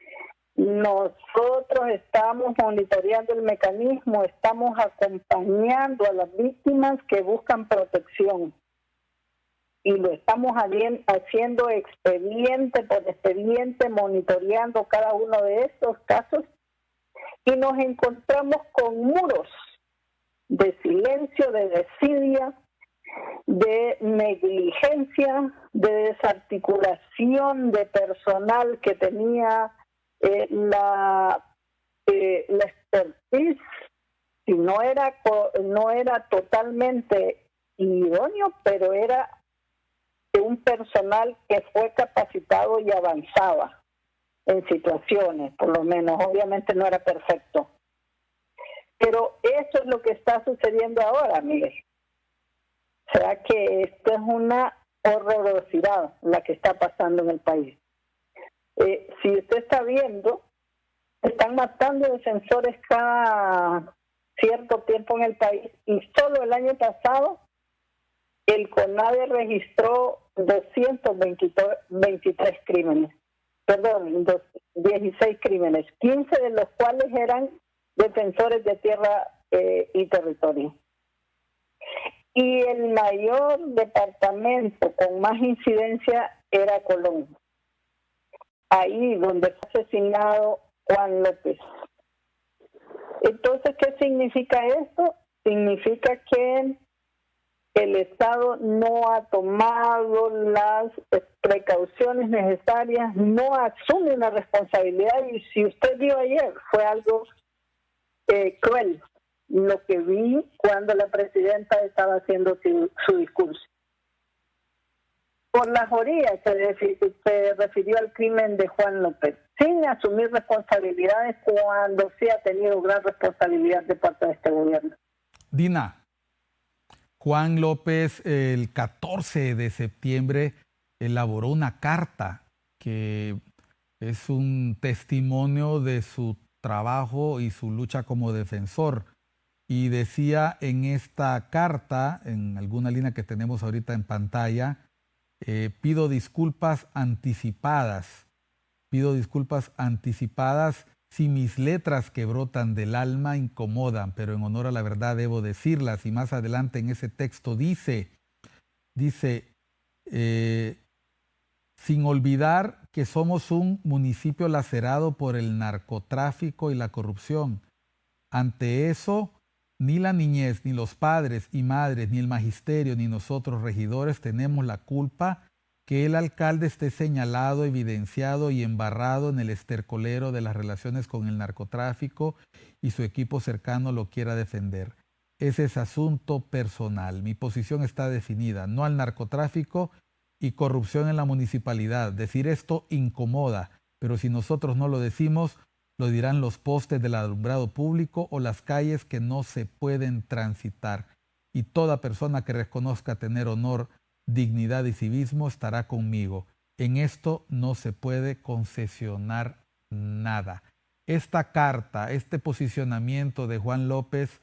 nosotros estamos monitoreando el mecanismo, estamos acompañando a las víctimas que buscan protección y lo estamos haciendo expediente por expediente, monitoreando cada uno de estos casos y nos encontramos con muros de silencio, de desidia, de negligencia, de desarticulación de personal que tenía la expertise, y no era totalmente idóneo, pero era un personal que fue capacitado y avanzaba en situaciones, por lo menos. Obviamente no era perfecto. Pero eso es lo que está sucediendo ahora, Miguel. O sea que esto es una horrorosidad la que está pasando en el país. Si usted está viendo, están matando defensores cada cierto tiempo en el país y solo el año pasado el CONADE registró 223 crímenes, 16 crímenes, 15 de los cuales eran defensores de tierra y territorio. Y el mayor departamento con más incidencia era Colón, ahí donde fue asesinado Juan López. Entonces, ¿qué significa esto? Significa que el Estado no ha tomado las precauciones necesarias, no asume una responsabilidad, y si usted vio ayer, fue algo cruel lo que vi cuando la presidenta estaba haciendo su discurso. Por las orillas se refirió al crimen de Juan López, sin asumir responsabilidades cuando sí ha tenido gran responsabilidad de parte de este gobierno. Dina, Juan López el 14 de septiembre elaboró una carta que es un testimonio de su trabajo y su lucha como defensor. Y decía en esta carta, en alguna línea que tenemos ahorita en pantalla, pido disculpas anticipadas si mis letras que brotan del alma incomodan, pero en honor a la verdad debo decirlas. Y más adelante en ese texto dice, sin olvidar que somos un municipio lacerado por el narcotráfico y la corrupción. Ante eso, ni la niñez, ni los padres y madres, ni el magisterio, ni nosotros regidores tenemos la culpa que el alcalde esté señalado, evidenciado y embarrado en el estercolero de las relaciones con el narcotráfico y su equipo cercano lo quiera defender. Ese es asunto personal. Mi posición está definida, no al narcotráfico y corrupción en la municipalidad. Decir esto incomoda, pero si nosotros no lo decimos, lo dirán los postes del alumbrado público o las calles que no se pueden transitar. Y toda persona que reconozca tener honor, dignidad y civismo estará conmigo. En esto no se puede concesionar nada. Esta carta, este posicionamiento de Juan López,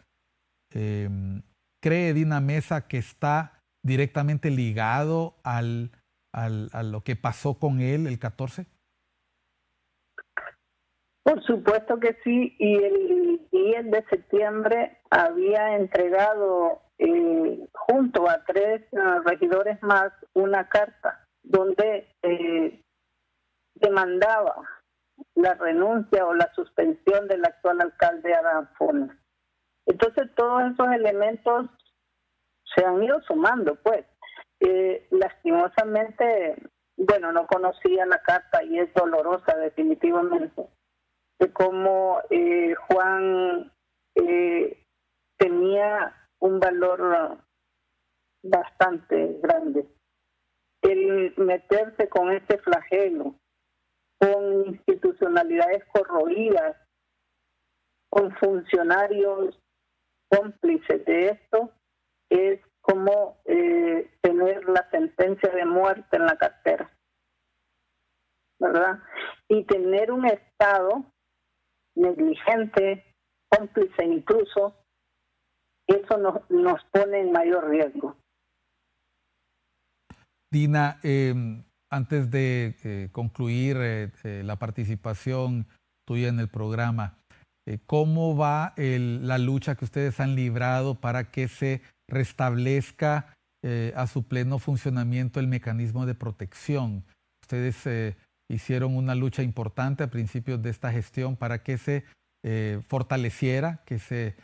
¿cree Dina Mesa que está directamente ligado a lo que pasó con él el 14? Por supuesto que sí, y el 10 de septiembre había entregado junto a 3 regidores más una carta donde demandaba la renuncia o la suspensión del actual alcalde Adán Funes. Entonces todos esos elementos se han ido sumando, pues. Lastimosamente, bueno, no conocía la carta y es dolorosa definitivamente, de cómo Juan tenía un valor bastante grande. El meterse con este flagelo, con institucionalidades corroídas, con funcionarios cómplices de esto, es como tener la sentencia de muerte en la cartera, ¿verdad? Y tener un Estado negligente, cómplice incluso, eso nos pone en mayor riesgo. Dina, antes de concluir la participación tuya en el programa, ¿cómo va la lucha que ustedes han librado para que se restablezca a su pleno funcionamiento el mecanismo de protección? Ustedes hicieron una lucha importante a principios de esta gestión para que se fortaleciera, que se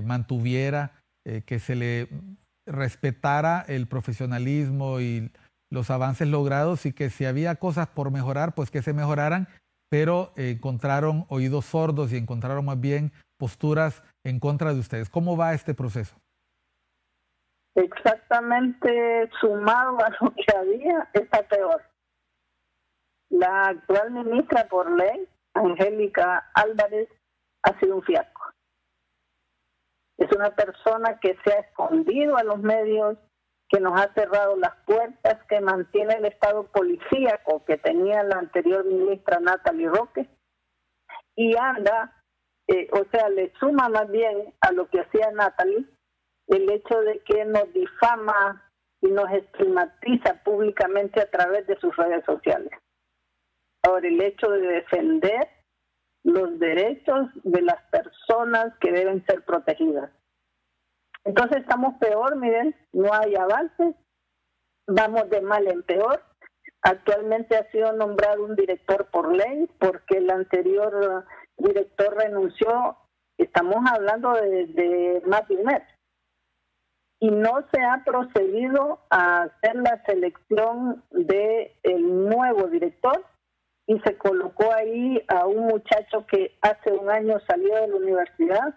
mantuviera, que se le respetara el profesionalismo y los avances logrados, y que si había cosas por mejorar, pues que se mejoraran, pero encontraron oídos sordos y encontraron más bien posturas en contra de ustedes. ¿Cómo va este proceso? Exactamente, sumado a lo que había, está peor. La actual ministra por ley, Angélica Álvarez, ha sido un fiasco. Es una persona que se ha escondido a los medios, que nos ha cerrado las puertas, que mantiene el estado policíaco que tenía la anterior ministra Natalie Roque, y anda, le suma más bien a lo que hacía Natalie el hecho de que nos difama y nos estigmatiza públicamente a través de sus redes sociales. Ahora, el hecho de defender los derechos de las personas que deben ser protegidas. Entonces estamos peor, miren, no hay avances, vamos de mal en peor. Actualmente ha sido nombrado un director por ley porque el anterior director renunció, estamos hablando de más de un mes. Y no se ha procedido a hacer la selección del nuevo director, y se colocó ahí a un muchacho que hace un año salió de la universidad.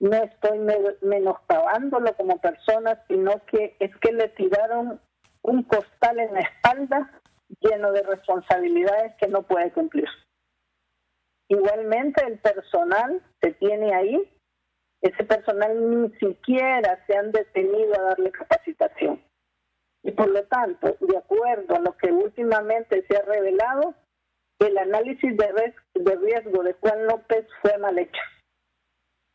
No estoy menoscabándolo como persona, sino que es que le tiraron un costal en la espalda lleno de responsabilidades que no puede cumplir. Igualmente el personal se tiene ahí, ese personal ni siquiera se han detenido a darle capacitación. Y por lo tanto, de acuerdo a lo que últimamente se ha revelado, el análisis de riesgo de Juan López fue mal hecho.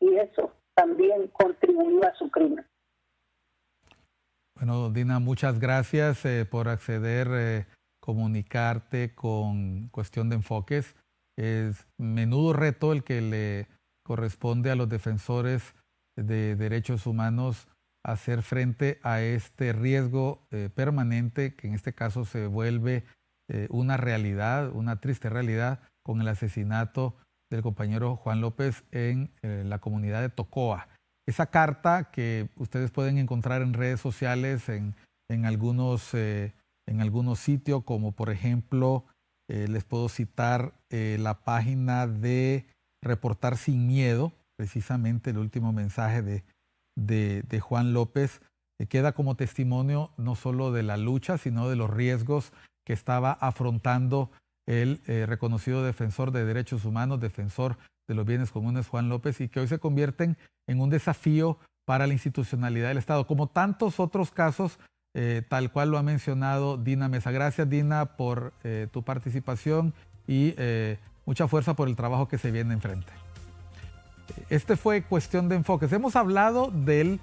Y eso también contribuyó a su crimen. Bueno, Dina, muchas gracias por acceder, comunicarte con Cuestión de Enfoques. Es menudo reto el que le corresponde a los defensores de derechos humanos hacer frente a este riesgo permanente, que en este caso se vuelve una realidad, una triste realidad, con el asesinato del compañero Juan López en la comunidad de Tocoa. Esa carta que ustedes pueden encontrar en redes sociales, en algunos sitios, como por ejemplo, les puedo citar la página de Reportar Sin Miedo, precisamente el último mensaje de Juan López, queda como testimonio no solo de la lucha, sino de los riesgos que estaba afrontando el reconocido defensor de derechos humanos, defensor de los bienes comunes Juan López, y que hoy se convierten en un desafío para la institucionalidad del Estado, como tantos otros casos, tal cual lo ha mencionado Dina Mesa. Gracias, Dina, por tu participación y mucha fuerza por el trabajo que se viene enfrente. Este fue Cuestión de Enfoques. Hemos hablado del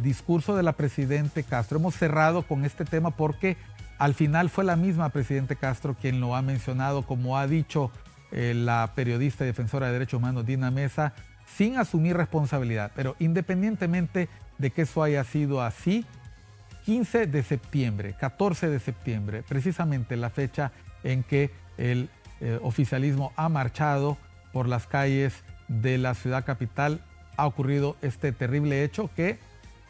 discurso de la presidente Castro. Hemos cerrado con este tema porque al final fue la misma presidente Castro quien lo ha mencionado, como ha dicho la periodista y defensora de derechos humanos Dina Mesa, sin asumir responsabilidad. Pero independientemente de que eso haya sido así, 15 de septiembre, 14 de septiembre, precisamente la fecha en que el oficialismo ha marchado por las calles de la ciudad capital, ha ocurrido este terrible hecho que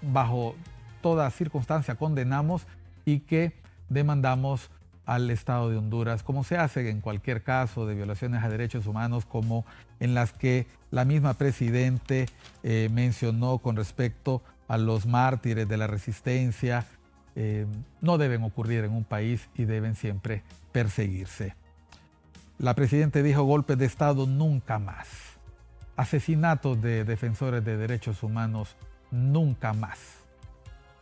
bajo toda circunstancia condenamos y que demandamos al Estado de Honduras, como se hace en cualquier caso de violaciones a derechos humanos, como en las que la misma presidente mencionó con respecto a los mártires de la resistencia. No deben ocurrir en un país y deben siempre perseguirse. La presidenta dijo: golpes de Estado nunca más. Asesinatos de defensores de derechos humanos nunca más.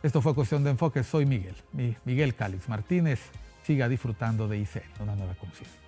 Esto fue Cuestión de Enfoque. Soy Miguel Calix Martínez. Siga disfrutando de ICN, una nueva conciencia.